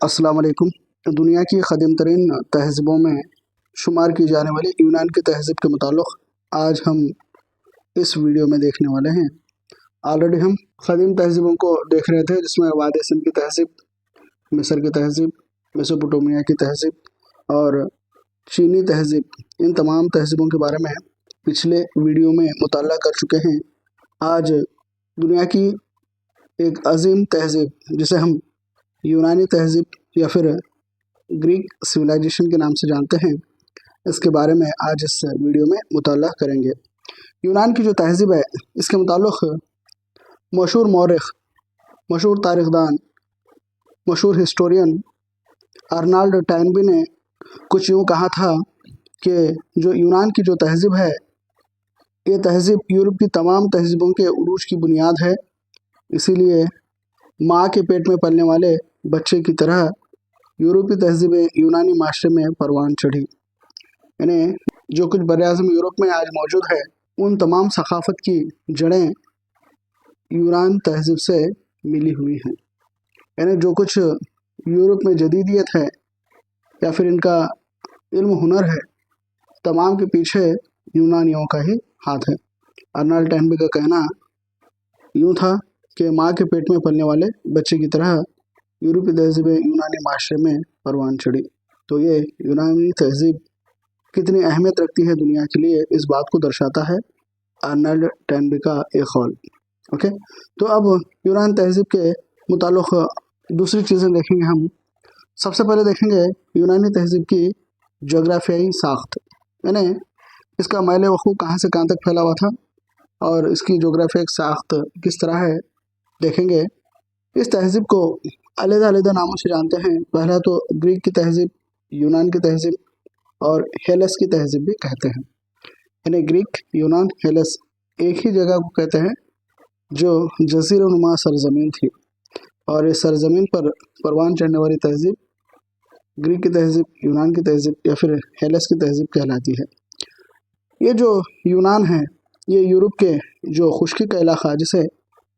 अस्सलाम वालेकुम। दुनिया की क़दीम तरीन तहज़ीबों में शुमार की जाने वाली यूनान की तहज़ीब के मुताल्लिक़ आज हम इस वीडियो में देखने वाले हैं। ऑलरेडी हम क़दीम तहज़ीबों को देख रहे थे, जिसमें वादी सिंध की तहज़ीब, मिस्र की तहज़ीब, मेसोपोटामिया की तहज़ीब और चीनी तहज़ीब, इन तमाम तहज़ीबों के बारे में पिछले वीडियो में मुताला कर चुके हैं। आज दुनिया की एक अजीम तहज़ीब जिसे हम यूनानी तहज़ीब या फिर ग्रीक सिविलाइजेशन के नाम से जानते हैं, इसके बारे में आज इस वीडियो में मुताला करेंगे। यूनान की जो तहज़ीब है, इसके मुताल्लिक़ मशहूर मौरिख़, मशहूर तारीख़दान, मशहूर हिस्टोरियन अर्नाल्ड टैनबी ने कुछ यूँ कहा था कि जो यूनान की जो तहज़ीब है, ये तहज़ीब यूरोप की तमाम तहज़ीबों के उरूज की बुनियाद है। इसीलिए माँ के पेट में पलने वाले बच्चे की तरह यूरोपीय तहज़ीबें यूनानी माशरे में परवान चढ़ी। यानी जो कुछ बर-ए-आज़म यूरोप में आज मौजूद है, उन तमाम सक़ाफ़त की जड़ें यूनान तहज़ीब से मिली हुई हैं। यानी जो कुछ यूरोप में जदीदियत है या फिर इनका इल्म हुनर है, तमाम के पीछे यूनानियों का ही हाथ है। अर्नाल्ड टैनबी का कहना यूँ था कि माँ के पेट में पलने वाले बच्चे की तरह यूरोपीय तहज़ीबें यूनानी माशरे में परवान चढ़ी। तो ये यूनानी तहज़ीब कितनी अहमियत रखती है दुनिया के लिए, इस बात को दर्शाता है अर्नाल्ड टैनबी का एक कौल। ओके, तो अब यूनान तहज़ीब के मुताल्लिक़ दूसरी चीज़ें देखेंगे हम। सबसे पहले देखेंगे यूनानी तहज़ीब की जोग्राफियाई साख्त, यानी इसका मैल वक़ूफ़ कहाँ से कहाँ तक फैला हुआ था और इसकी जोग्राफियाई साख्त किस तरह है, देखेंगे। इस तहज़ीब को अलग-अलग नामों से जानते हैं। पहला तो ग्रीक की तहज़ीब, यूनान की तहज़ीब और हेलस की तहज़ीब भी कहते हैं। यानी ग्रीक, यूनान, हेलस एक ही जगह को कहते हैं जो जज़ीरा-नुमा सरज़मीन थी, और इस सरज़मीन पर परवान चढ़ने वाली तहज़ीब ग्रीक की तहज़ीब, यूनान की तहज़ीब या फिर हेलस की तहज़ीब कहलाती है। ये जो यूनान है, ये यूरोप के जो खुश्की का इलाक़ा जिसे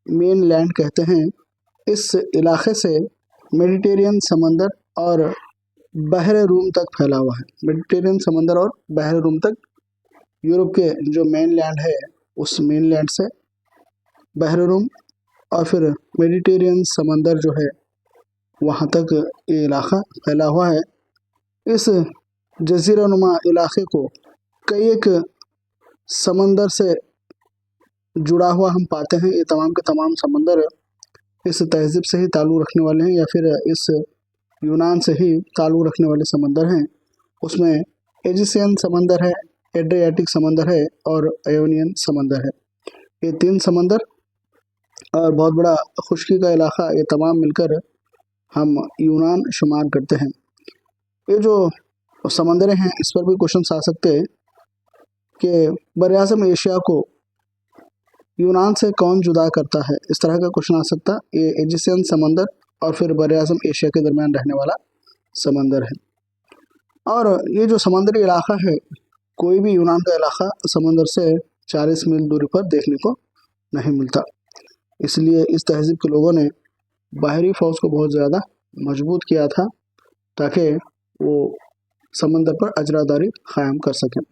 मेन लैंड कहते हैं, इस इलाक़े से मेडिटेरियन समंदर और बहर रूम तक फैला हुआ है। मेडिटेरियन समंदर और बहर रूम तक यूरोप के जो मेन लैंड है, उस मेन लैंड से बहर रूम और फिर मेडिटेरियन समंदर जो है, वहाँ तक ये इलाक़ा फैला हुआ है। इस जज़ीरा-नुमा इलाक़े को कई एक समंदर से जुड़ा हुआ हम पाते हैं। ये तमाम के तमाम समंदर इस तहज़ीब से ही ताल्लुक़ रखने वाले हैं या फिर इस यूनान से ही ताल्लुक़ रखने वाले समंदर हैं। उसमें एजियन समंदर है, एड्रियाटिक समंदर है और आयोनियन समंदर है। ये तीन समंदर और बहुत बड़ा खुश्की का इलाक़ा, ये तमाम मिलकर हम यूनान शुमार करते हैं। ये जो समंदरें हैं, इस पर भी क्वेश्चन आ सकते हैं कि बर-ए-आज़म एशिया को यूनान से कौन जुदा करता है, इस तरह का क्वेश्चन आ सकता है। ये एजियन समंदर और फिर बर-ए-आज़म एशिया के दरमियान रहने वाला समंदर है। और ये जो समंदरी इलाक़ा है, कोई भी यूनान का इलाक़ा समंदर से 40 मील दूरी पर देखने को नहीं मिलता। इसलिए इस तहज़ीब के लोगों ने बाहरी फ़ौज को बहुत ज़्यादा मजबूत किया था ताकि वो समंदर पर अजरादारी क़ायम कर सकें।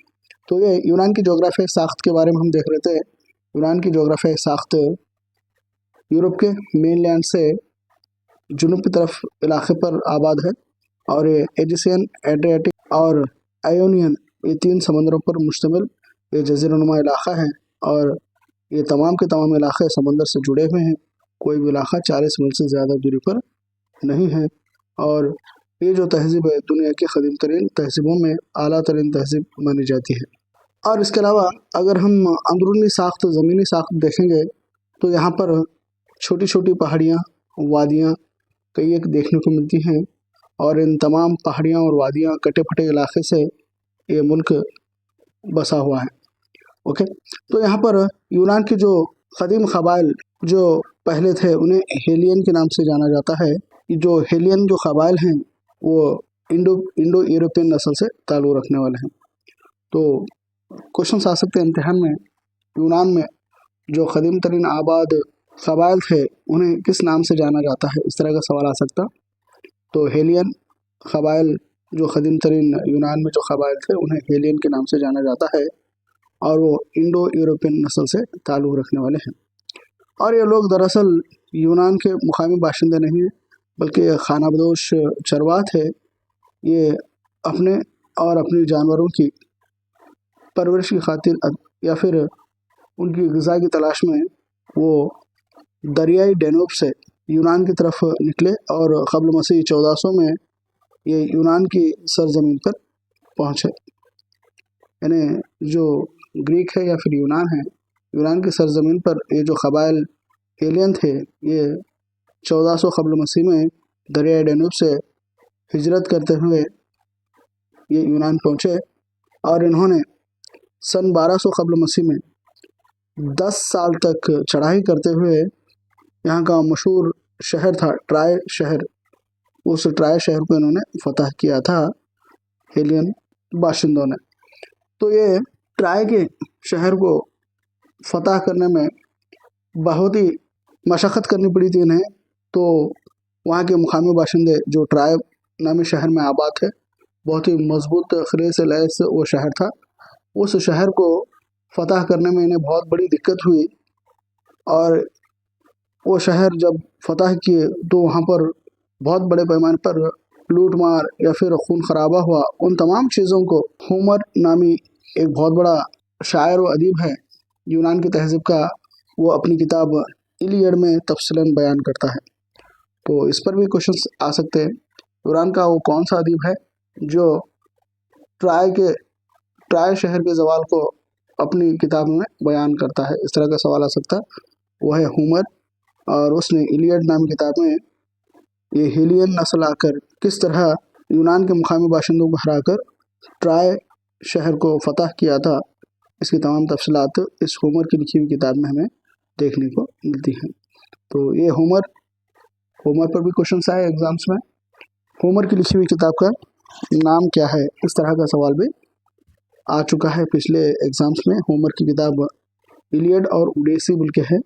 तो ये यूनान की जोग्राफियाई साख्त के बारे में हम देख रहे थे। यूनान की जोग्राफियाई साख्त यूरोप के मेन लैंड से जुनूब की तरफ इलाक़े पर आबाद है और ये एजियन, एड्रियाटिक और आयोनियन, ये तीन समंदरों पर मुश्तमिल ये जज़ीरा-नुमा इलाक़ा है और ये तमाम के तमाम इलाक़े समंदर से जुड़े हुए हैं। कोई भी इलाक़ा 40 मील से ज़्यादा दूरी पर नहीं है। और ये जो तहज़ीब है, दुनिया की क़दीम तरीन तहज़ीबों में आला तरीन तहज़ीब मानी जाती है। और इसके अलावा अगर हम अंदरूनी साख्त, ज़मीनी साख्त देखेंगे, तो यहाँ पर छोटी छोटी पहाड़ियाँ, वादियाँ कई एक देखने को मिलती हैं और इन तमाम पहाड़ियाँ और वादियाँ कटे फटे इलाक़े से ये मुल्क बसा हुआ है। ओके, तो यहाँ पर यूनान की जो क़दीम क़बाइल जो पहले थे, उन्हें हेलियन के नाम से जाना जाता है। जो हेलियन जो क़बाइल हैं, वो इंडो यूरोपियन नस्ल से ताल्लुक़ रखने वाले हैं। तो क्वेश्चन आ सकते हैं इम्तिहान में, यूनान में जो क़दीम तरीन आबाद क़बाइल थे, उन्हें किस नाम से जाना जाता है, इस तरह का सवाल आ सकता। तो हेलियन कबाइल जो कदीम तरीन यूनान में जो कबाइल थे उन्हें हेलियन के नाम से जाना जाता है और वो इंडो यूरोपियन नस्ल से ताल्लुक़ रखने वाले हैं। और ये लोग दरअसल यूनान के मुकामी बाशिंदे नहीं हैं बल्कि खानाबदोश चरवाह थे। ये अपने और अपनी जानवरों की परवरिश की खातिर या फिर उनकी ग़िज़ा की तलाश में वो दरियाई डेनूब से यूनान की तरफ निकले और क़ब्ल मसीह 1400 में ये यूनान की सरजमीन पर पहुँचे। यानी जो ग्रीक है या फिर यूनान है, यूनान की सरजमीन पर ये जो कबाइल हेलियन थे ये 1400 क़ब्ल मसीह में दरियाई डेनूब से हिजरत करते हुए ये यूनान पहुँचे और इन्होंने सन 1200 क़ब्ल मसीह में 10 साल तक चढ़ाई करते हुए यहाँ का मशहूर शहर था ट्राय शहर, उस ट्राय शहर को इन्होंने फतह किया था हेलियन बाशिंदों ने। तो ये ट्राय के शहर को फतह करने में बहुत ही मशक्क़त करनी पड़ी थी इन्हें। तो वहाँ के मुकामी बाशिंदे जो ट्राय नामी शहर में आबाद थे, बहुत ही मजबूत किले से लैस वो शहर था। उस शहर को फतह करने में इन्हें बहुत बड़ी दिक्कत हुई और वो शहर जब फतह किए तो वहाँ पर बहुत बड़े पैमाने पर लूट मार या फिर खून खराबा हुआ। उन तमाम चीज़ों को होमर नामी एक बहुत बड़ा शायर व अदीब है यूनान की तहज़ीब का, वो अपनी किताब इलियड में तफसीलन बयान करता है। तो इस पर भी क्वेश्चंस आ सकते हैं, यूनान का वो कौन सा अदीब है जो ट्राय शहर के ज़वाल को अपनी किताब में बयान करता है, इस तरह का सवाल आ सकता है। वो है होमर और उसने इलियड नामी किताब में ये हेलियन नस्ल आकर किस तरह यूनान के मुकामी बाशिंदों को हराकर ट्राय शहर को फतह किया था, इसकी तमाम तफसीलात इस होमर की लिखी हुई किताब में हमें देखने को मिलती हैं। तो ये होमर पर भी क्वेश्चन आए एग्जाम्स में। होमर की लिखी हुई किताब का नाम क्या है, इस तरह का सवाल भी आ चुका है पिछले एग्जाम्स में। होमर की किताब इलियड और ओडेसी बोल के है।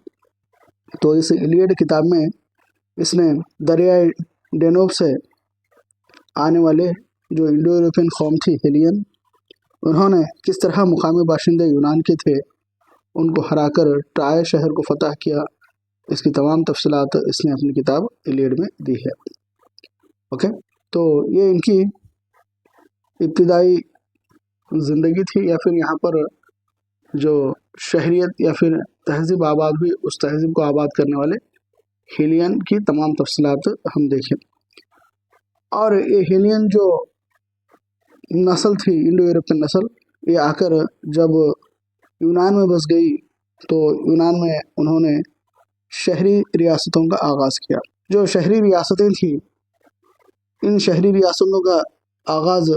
तो इस इलियड किताब में इसने दरियाई डेनूब से आने वाले जो इंडो यूरोपियन कौम थी हेलियन, उन्होंने किस तरह मुकामी बाशिंदे यूनान के थे उनको हराकर ट्राय शहर को फतह किया, इसकी तमाम तफसीलात इसने अपनी किताब इलियड में दी है। ओके, तो ये इनकी इब्तिदाई ज़िंदगी थी या फिर यहाँ पर जो शहरियत या फिर तहज़ीब आबाद हुई, उस तहज़ीब को आबाद करने वाले हेलियन की तमाम तफसीलात हम देखें। और ये हेलियन जो नस्ल थी इंडो यूरोपियन नस्ल, ये आकर जब यूनान में बस गई तो यूनान में उन्होंने शहरी रियासतों का आगाज़ किया। जो शहरी रियासतें थी, इन शहरी रियासतों का आगाज़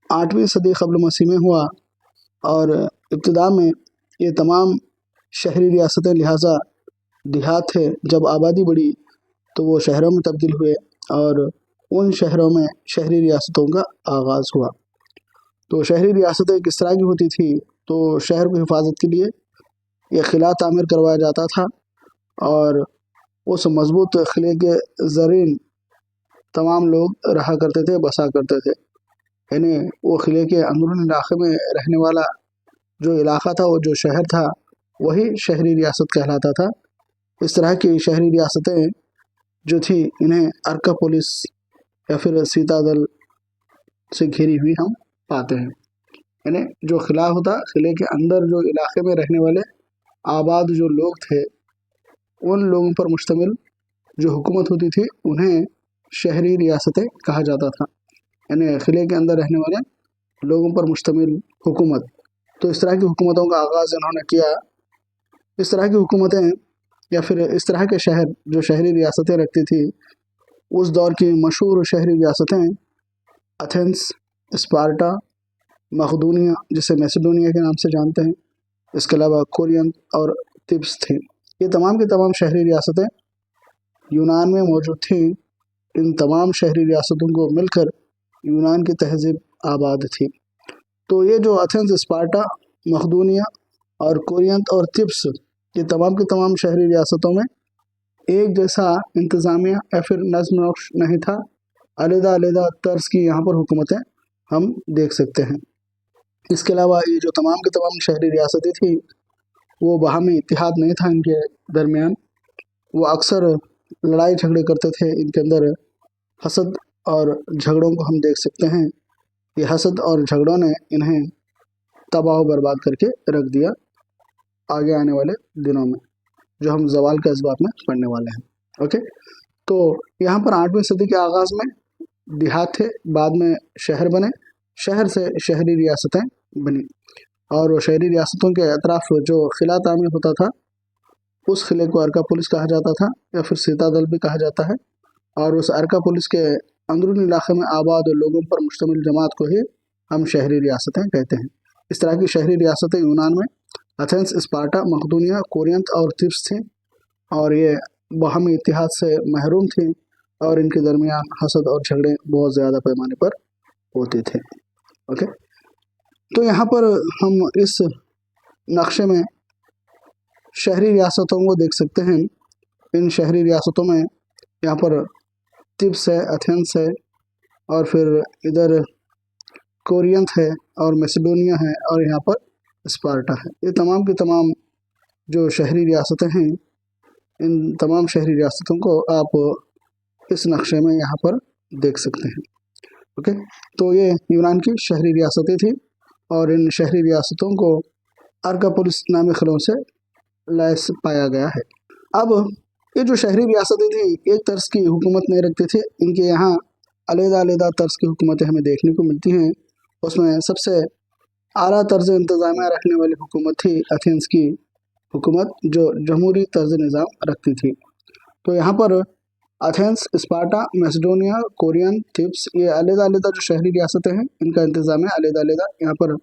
8वीं सदी क़ब्ल मसीह में हुआ और इब्तिदा में ये तमाम शहरी रियासतें लिहाजा देहात थे, जब आबादी बढ़ी तो वो शहरों में तब्दील हुए और उन शहरों में शहरी रियासतों का आगाज़ हुआ। तो शहरी रियासतें किस तरह की होती थी, तो शहर की हिफाजत के लिए ये किला तामीर करवाया जाता था और उस मजबूत किले के ज़रीन तमाम लोग रहा करते थे, बसा करते थे। यानी वो किले के अंदरूनी इलाके में रहने वाला जो इलाका था, वो जो शहर था, वही शहरी रियासत कहलाता था। इस तरह की शहरी रियासतें जो थी, इन्हें अर्कापोलिस या फिर सीतादल से घिरी हुई हम पाते हैं। यानी जो किला होता, किले के अंदर जो इलाके में रहने वाले आबाद जो लोग थे, उन लोगों पर मुश्तमिल जो हुकूमत होती थी, उन्हें शहरी रियासतें कहा जाता था। यानी किले के अंदर रहने वाले लोगों पर मुश्तमिल हुकूमत। तो इस तरह की हुकूमतों का आगाज़ इन्होंने किया। इस तरह की हुकूमतें या फिर इस तरह के शहर जो शहरी रियासतें रखती थी, उस दौर की मशहूर शहरी रियासतें एथेंस, स्पार्टा, मकदूनिया जिसे मैसेडोनिया के नाम से जानते हैं, इसके अलावा कोरियंथ और तिब्स थी। ये तमाम की तमाम शहरी रियासतें यूनान में मौजूद थीं। इन तमाम शहरी रियासतों को मिलकर यूनान की तहज़ीब आबाद थी। तो ये जो एथेंस, स्पार्टा, मकदूनिया और कोरियंथ और तिब्स, ये तमाम की तमाम शहरी रियासतों में एक जैसा इंतज़ामिया या फिर नज़्म नक्श नहीं था। अलग-अलग तर्ज की यहाँ पर हुकूमतें हम देख सकते हैं। इसके अलावा ये जो तमाम की तमाम शहरी रियासतें थी, वो बाहमी इत्तेहाद नहीं था इनके दरमियान। वो अक्सर लड़ाई झगड़े करते थे। इनके अंदर हसद और झगड़ों को हम देख सकते हैं। ये हसद और झगड़ों ने इन्हें तबाह व बर्बाद करके रख दिया आगे आने वाले दिनों में, जो हम ज़वाल के असबाब में पढ़ने वाले हैं। ओके, तो यहाँ पर 8वीं सदी के आगाज़ में देहात थे, बाद में शहर बने, शहर से शहरी रियासतें बनी, और वो शहरी रियासतों के अतराफ जो किला तामीर होता था, उस किले को अर्का पुलिस कहा जाता था या फिर सीतादल भी कहा जाता है। और उस अर्का पुलिस के अंदरूनी इलाके में आबाद लोगों पर मुश्तमिल जमात को ही हम शहरी रियासतें कहते हैं। इस तरह की शहरी रियासतें यूनान में एथेंस, स्पार्टा, मकदूनिया, कोरिंथ और थिब्स थीं, और ये बाहमी इत्तेहाद से महरूम थीं, और इनके दरमियान हसद और झगड़े बहुत ज़्यादा पैमाने पर होते थे। ओके, तो यहाँ पर हम इस नक्शे में शहरी रियासतों को देख सकते हैं। इन शहरी रियासतों में यहाँ पर तिब्स है, एथेंस है, और फिर इधर कोरिंथ है, और मैसेडोनिया है, और यहाँ पर स्पार्टा है। ये तमाम की तमाम जो शहरी रियासतें हैं, इन तमाम शहरी रियासतों को आप इस नक्शे में यहाँ पर देख सकते हैं। ओके, तो ये यूनान की शहरी रियासतें थी, और इन शहरी रियासतों को अर्कापोलिस नामी खिलों से लैस पाया गया है। अब ये जो शहरी रियासतें थी, एक तर्ज की हुकूमत नहीं रखती थी। इनके यहाँ अलग-अलग तर्ज की हुकूमतें हमें देखने को मिलती हैं। उसमें सबसे आला तर्ज इंतज़ामिया रखने वाली हुकूमत थी एथेंस की हुकूमत, जो जमहूरी तर्ज निज़ाम रखती थी। तो यहाँ पर एथेंस, स्पार्टा, मैसेडोनिया, कोरियन, थिब्स, ये अलग-अलग जो शहरी रियासतें हैं, इनका इंतज़ाम है अलग-अलग। यहाँ पर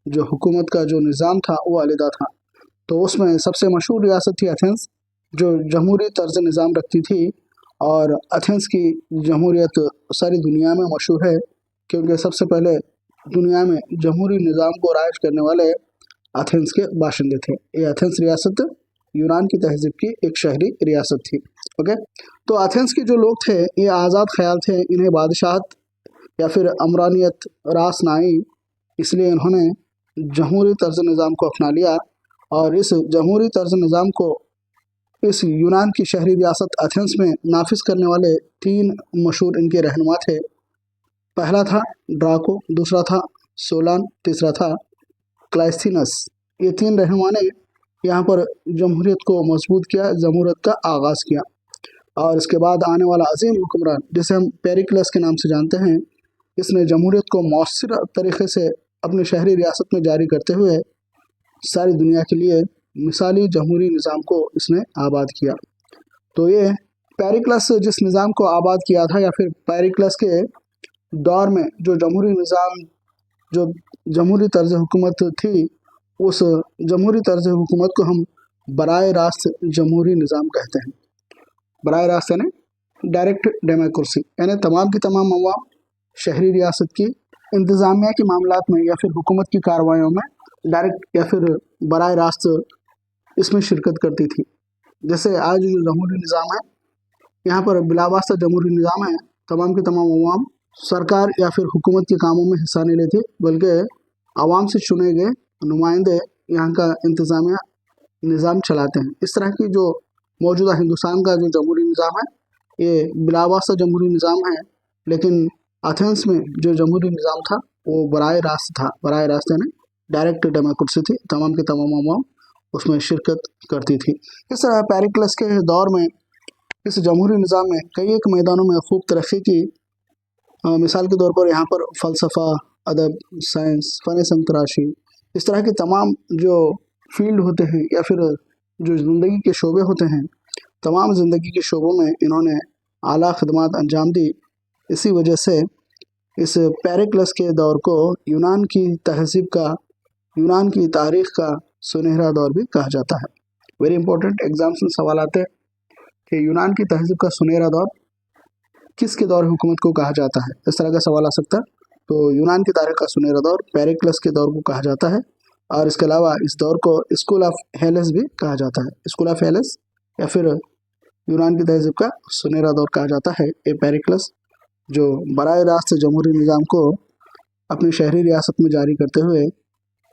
जो हुकूमत का जो निज़ाम था वो अलग था। तो उसमें सबसे मशहूर रियासत थी एथेंस, जो जमहूरी तर्ज निज़ाम रखती थी, और एथेंस की जमहूरियत सारी दुनिया में मशहूर है, क्योंकि सबसे पहले दुनिया में जमहूरी निज़ाम को राइज करने वाले एथेंस के बाशिंदे थे। ये एथेंस रियासत यूनान की तहज़ीब की एक शहरी रियासत थी। ओके, तो एथेंस के जो लोग थे, ये आज़ाद ख्याल थे। इन्हें बादशाहत या फिर अमरानियत रास ना आई, इसलिए इन्होंने जमहूरी तर्ज निज़ाम को अपना लिया, और इस जमहूरी तर्ज निज़ाम को इस यूनान की शहरी रियासत एथेंस में नाफिज करने वाले 3 मशहूर इनके रहनुमा थे। पहला था ड्राको, दूसरा था सोलान, तीसरा था क्लाइस्थीनस। ये 3 रहनुमा ने यहाँ पर जमहूरियत को मजबूत किया, जमहूरियत का आगाज़ किया। और इसके बाद आने वाला अजीम हुक्मरान, जिसे हम पेरिक्लस के नाम से जानते हैं, इसने जमहूरियत को मौसर तरीक़े से अपनी शहरी रियासत में जारी करते हुए सारी दुनिया के लिए मिसाली जमहूरी निज़ाम को इसने आबाद किया। तो ये पेरिक्लस जिस निज़ाम को आबाद किया था, या फिर पेरिक्लस के दौर में जो जमहूरी निज़ाम, जो जमहूरी तर्ज हुकूमत थी, उस जमहूरी तर्ज हुकूमत को हम बराए रास्त जमहूरी निज़ाम कहते हैं। बराए रास्त यानी डायरेक्ट डेमोक्रेसी, यानी तमाम की तमाम अवाम शहरी रियासत की इंतज़ामिया के मामलात में या फिर हुकूमत की कार्रवाइयों में डायरेक्ट या फिर बराए रास्त इसमें शिरकत करती थी। जैसे आज जो जमहूरी निज़ाम है, यहाँ पर बिलावास्ता जमहूरी निज़ाम है, तमाम के तमाम अवाम सरकार या फिर हुकूमत के कामों में हिस्सा नहीं लेती, बल्कि आवाम से चुने गए नुमाइंदे यहाँ का इंतज़ामिया निज़ाम चलाते हैं। इस तरह की जो मौजूदा हिंदुस्तान का जो जमहूरी निज़ाम है, ये बिलावास्ता जमहूरी निज़ाम है, लेकिन एथेंस में जो जमहूरी निज़ाम था वो बराए रास्त था। बराए रास्त यानी डायरेक्ट डेमोक्रेसी थी, तमाम के तमाम अवाम उसमें शिरकत करती थी। इस तरह पेरिक्लस के दौर में इस जमहूरी निज़ाम में कई एक मैदानों में खूब तरक्की की। मिसाल के तौर पर यहाँ पर फ़लसफ़ा, अदब, साइंस, फ़न तराशी, इस तरह के तमाम जो फील्ड होते हैं या फिर जो ज़िंदगी के शोबे होते हैं, तमाम ज़िंदगी के शोबों में इन्होंने आला खदमात अंजाम दी। इसी वजह से इस पेरिक्लस के दौर को यूनान की तहज़ीब का, यूनान की तारीख़ का सुनहरा दौर भी कहा जाता है। वेरी इंपॉर्टेंट एग्जाम्स में सवाल आते हैं कि यूनान की तहज़ीब का सुनहरा दौर किसके दौर हुकूमत को कहा जाता है, इस तरह का सवाल आ सकता है। तो यूनान की तारीख़ का सुनहरा दौर पेरिक्लस के दौर को कहा जाता है, और इसके अलावा इस दौर को स्कूल ऑफ हेलेस भी कहा जाता है। स्कूल ऑफ हेलेस या फिर यूनान की तहज़ीब का सुनहरा दौर कहा जाता है ये पेरिक्लस जो बराह रास्त जमहूरी निज़ाम को अपनी शहरी रियासत में जारी करते हुए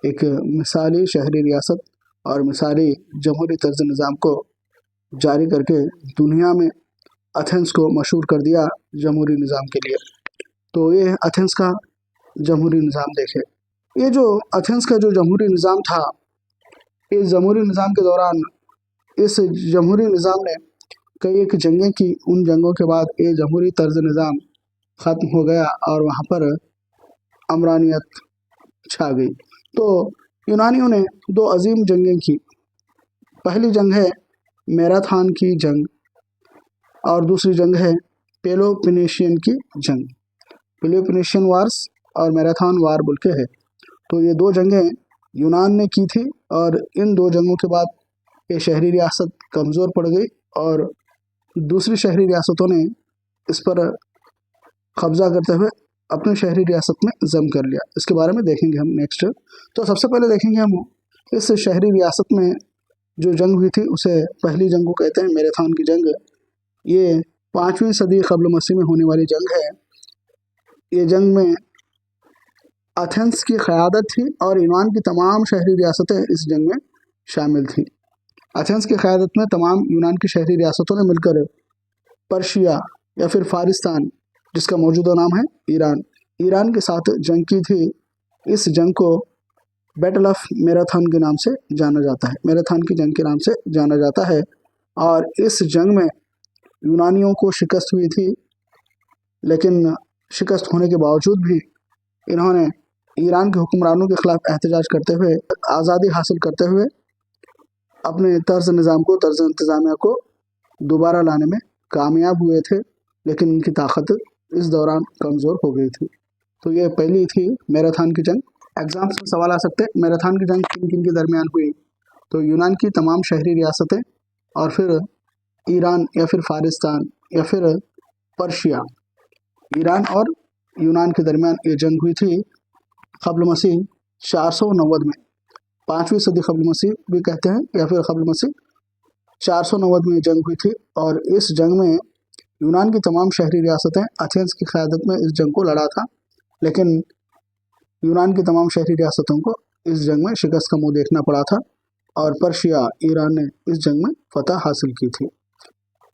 एक मिसाली शहरी रियासत और मिसाली जमहूरी तर्ज निज़ाम को जारी करके दुनिया में एथेंस को मशहूर कर दिया जमहूरी निज़ाम के लिए। तो ये एथेंस का जमहूरी निज़ाम देखे। ये जो एथेंस का जो जमहूरी निज़ाम था, इस जमहूरी निज़ाम के दौरान इस जमहूरी निज़ाम ने कई एक जंगें की। उन जंगों के बाद ये जमहूरी तर्ज निज़ाम ख़त्म हो गया और वहाँ पर अमरानियत छा गई। तो यूनानियों ने दो अजीम जंगें की। पहली जंग है मैराथन की जंग और दूसरी जंग है पेलोपोनेशियन की जंग। पेलोपोनेशियन वार्स और मैराथन वार बोल के है। तो ये दो जंगें यूनान ने की थी और इन दो जंगों के बाद ये शहरी रियासत कमज़ोर पड़ गई और दूसरी शहरी रियासतों ने इस पर कब्ज़ा करते हुए अपनी शहरी रियासत में जम कर लिया। इसके बारे में देखेंगे हम नेक्स्ट। तो सबसे पहले देखेंगे हम इस शहरी रियासत में जो जंग हुई थी उसे पहली जंग को कहते हैं मैराथन की जंग। ये 5वीं सदी क़ब्ल मसीह में होने वाली जंग है। ये जंग में एथेंस की क़यादत थी और यूनान की तमाम शहरी रियासतें इस जंग में शामिल थी। एथेंस की क़यादत में तमाम यूनान की शहरी रियासतों ने मिलकर पर्शिया या फिर फारिस्तान, जिसका मौजूदा नाम है ईरान के साथ जंग की थी। इस जंग को बैटल ऑफ मैराथन के नाम से जाना जाता है, मैराथन की जंग के नाम से जाना जाता है। और इस जंग में यूनानियों को शिकस्त हुई थी, लेकिन शिकस्त होने के बावजूद भी इन्होंने ईरान के हुक्मरानों के खिलाफ एहतजाज करते हुए आज़ादी हासिल करते हुए अपने तर्ज निज़ाम को, तर्ज इंतज़ामिया को दोबारा लाने में कामयाब हुए थे, लेकिन इनकी ताकत इस दौरान कमज़ोर हो गई थी। तो ये पहली थी मैराथन की जंग। एग्जाम्स में सवाल आ सकते हैं, मैराथन की जंग किन किन के दरमियान हुई? तो यूनान की तमाम शहरी रियासतें और फिर ईरान या फिर फारिस्तान या फिर पर्शिया, ईरान और यूनान के दरमियान ये जंग हुई थी क़ब्ल मसीह 490 में। 5वीं सदी क़ब्ल मसीह भी कहते हैं या फिर क़ब्ल मसीह 490 में जंग हुई थी। और इस जंग में यूनान की तमाम शहरी रियासतें एथेंस की क़यादत में इस जंग को लड़ा था, लेकिन यूनान की तमाम शहरी रियासतों को इस जंग में शिकस्त का मुंह देखना पड़ा था और पर्शिया, ईरान ने इस जंग में फतह हासिल की थी।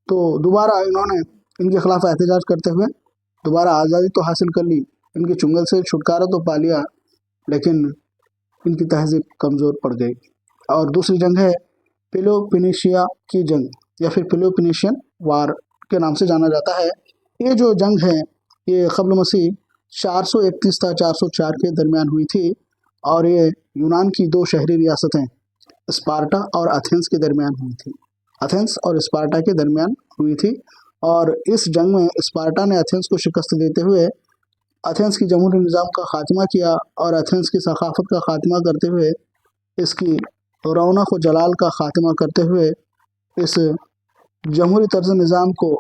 तो दोबारा इन्होंने इनके खिलाफ एहतजाज करते हुए दोबारा आज़ादी तो हासिल कर ली, इनके चुंगल से छुटकारा तो पा लिया, लेकिन इनकी तहजीब कमज़ोर पड़ गई। और दूसरी जंग है पेलोपोनेशिया की जंग या फिर पेलोपोनेशियन वार के नाम से जाना जाता है। ये जो जंग है ये क़ब्ल मसीह 431 था 404 के दरमियान हुई थी और ये यूनान की दो शहरी रियासतें स्पार्टा और एथेंस के दरमियान हुई थी। एथेंस और स्पार्टा के दरमियान हुई थी और इस जंग में स्पार्टा ने एथेंस को शिकस्त देते हुए एथेंस की जमहूरी निज़ाम का ख़ात्मा किया और एथेंस की सकाफ़त का ख़ात्मा करते हुए, इसकी रौनक व जलाल का ख़ात्मा करते हुए इस जमहूरी तर्ज निज़ाम को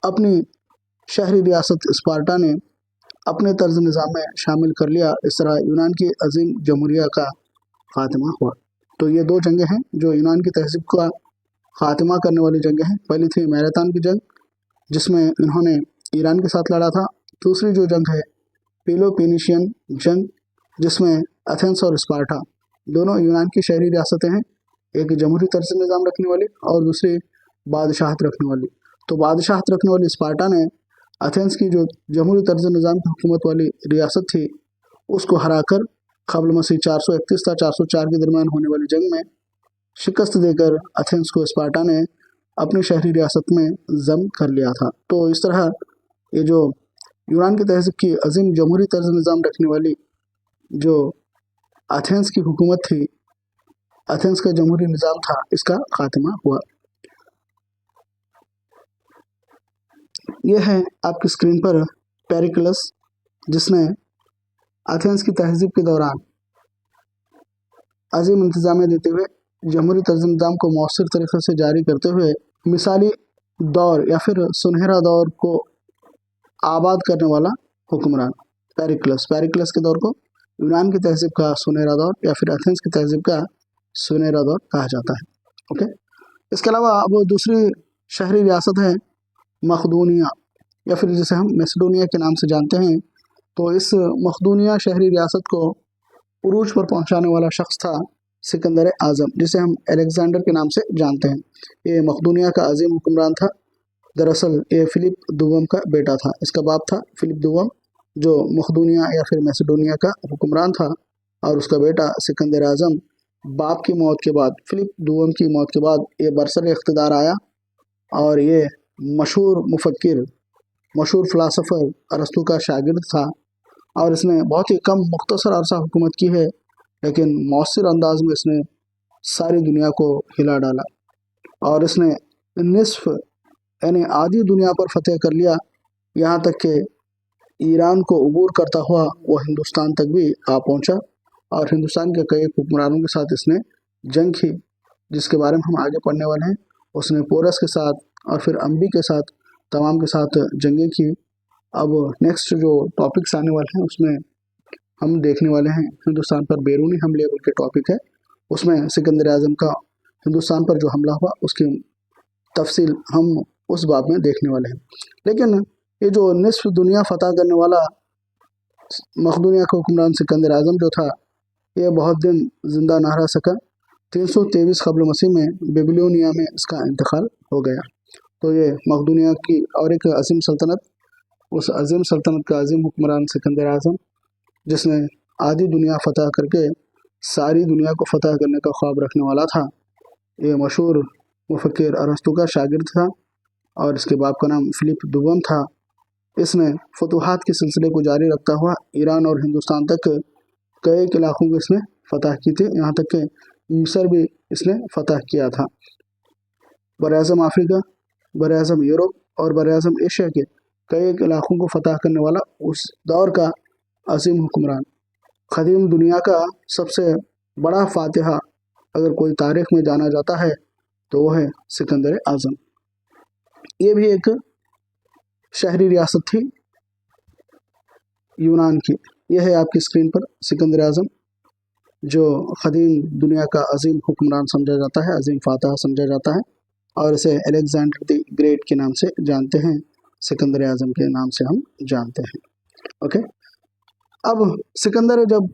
अपनी शहरी रियासत स्पार्टा ने अपने तर्ज निज़ाम में शामिल कर लिया। इस तरह यूनान की अजीम जमहूरिया का ख़ात्मा हुआ। तो ये दो जंगें हैं जो यूनान की तहज़ीब का ख़ात्मा करने वाली जंगें हैं। पहली थी मैराथन की जंग, जिसमें इन्होंने ईरान के साथ लड़ा था। दूसरी जो जंग है पेलोपोनेशियन जंग, जिसमें एथेंस और स्पार्टा दोनों यूनान की शहरी रियासतें हैं, एक जमहूरी तर्ज निज़ाम रखने वाली और दूसरी बादशाहत रखने वाली। तो बादशाहत रखने वाली स्पार्टा ने एथेंस की जो जमहूरी तर्ज निज़ाम की हुकूमत वाली रियासत थी उसको हराकर क़ब्ल मसीह 431 था 404 के दरमियान होने वाली जंग में शिकस्त देकर एथेंस को स्पार्टा ने अपनी शहरी रियासत में जम कर लिया था। तो इस तरह ये जो यूनान की तहज़ीब की अजीम जमहूरी तर्ज निज़ाम रखने वाली जो एथेंस की हुकूमत थी, एथेंस का जमहूरी निज़ाम था, इसका ख़ात्मा हुआ। यह है आपकी स्क्रीन पर पेरिक्लस, जिसने एथेंस की तहज़ीब के दौरान अजीम इंतज़ामिया देते हुए जमहूरी तर्ज निज़ाम को मौसर तरीक़े से जारी करते हुए मिसाली दौर या फिर सुनहरा दौर को आबाद करने वाला हुक्मरान पेरिक्लस के दौर को यूनान की तहज़ीब का सुनहरा दौर या फिर एथेंस की तहज़ीब का सुनहरा दौर कहा जाता है। ओके, इसके अलावा अब दूसरी शहरी रियासत है मकदूनिया। या फिर जिसे हम मैसेडोनिया के नाम से जानते हैं। तो इस मकदूनिया शहरी रियासत को उरूज पर पहुंचाने वाला शख्स था सिकंदर आज़म, जिसे हम अलेक्जेंडर के नाम से जानते हैं। ये मकदूनिया का अजीम हुक्मरान था। दरअसल ये फिलिप दुवम का बेटा था। इसका बाप था फिलिप दुवम, जो मकदूनिया या फिर मैसेडोनिया का हुक्मरान था, और उसका बेटा सिकंदर आज़म बाप की मौत के बाद, फिलिप दुवम की मौत के बाद ये बरसर इख्तिदार आया, और ये मशहूर मुफक्किर, मशहूर फ़िलासफ़र अरस्तू का शागिर्द था। और इसने बहुत ही कम मुख्तसर अरसा हुकूमत की है, लेकिन मौसर अंदाज में इसने सारी दुनिया को हिला डाला, और इसने निस्फ यानी आधी दुनिया पर फतेह कर लिया। यहाँ तक कि ईरान को अबूर करता हुआ वो हिंदुस्तान तक भी आ पहुँचा, और हिंदुस्तान के कई हुक्मरानों के साथ इसने जंग की, जिसके बारे में हम आगे पढ़ने वाले हैं। उसने पोरस के साथ और फिर अम्बी के साथ, तमाम के साथ जंगें की। अब नेक्स्ट जो टॉपिक्स आने वाले हैं उसमें हम देखने वाले हैं हिंदुस्तान पर बैरूनी हमले के टॉपिक है। उसमें सिकंदर आज़म का हिंदुस्तान पर जो हमला हुआ उसकी तफसील हम उस बाब में देखने वाले हैं। लेकिन ये जो निस्फ दुनिया फतह करने वाला मकदूनिया का हुक्मरान सिकंदर आज़म जो था, ये बहुत दिन जिंदा ना रह सका। 323 क़ब्ल मसीह में बेबीलोनिया में इसका इंतकाल हो गया। तो ये मकदूनिया की और एक अजीम सल्तनत, उस अजीम सल्तनत का अजीम हुक्मरान सिकंदर आज़म, जिसने आधी दुनिया फतह करके सारी दुनिया को फतह करने का ख्वाब रखने वाला था। ये मशहूर मुफक्किर अरस्तू का शागिर्द था, और इसके बाप का नाम फिलिप दुवम था। इसने फतूहात के सिलसिले को जारी रखता हुआ ईरान और हिंदुस्तान तक कई इलाकों को इसने फतह की थी। यहाँ तक कि मिस्र भी इसने फतह किया था। बर-ए-आज़म अफ्रीका, बर-ए-आज़म यूरोप और बर-ए-आज़म एशिया के कई इलाकों को फतह करने वाला उस दौर का अजीम हुक्मरान, ख़दीम दुनिया का सबसे बड़ा फातिहा अगर कोई तारीख में जाना जाता है तो वो है सिकंदर आज़म। ये भी एक शहरी रियासत थी यूनान की। यह है आपकी स्क्रीन पर सिकंदर आज़म, जो ख़दीम दुनिया का अजीम हुक्मरान समझा जाता है, अजीम फातह समझा जाता है, और इसे अलेक्जेंडर द ग्रेट के नाम से जानते हैं, सिकंदर आज़म के नाम से हम जानते हैं। ओके, अब सिकंदर जब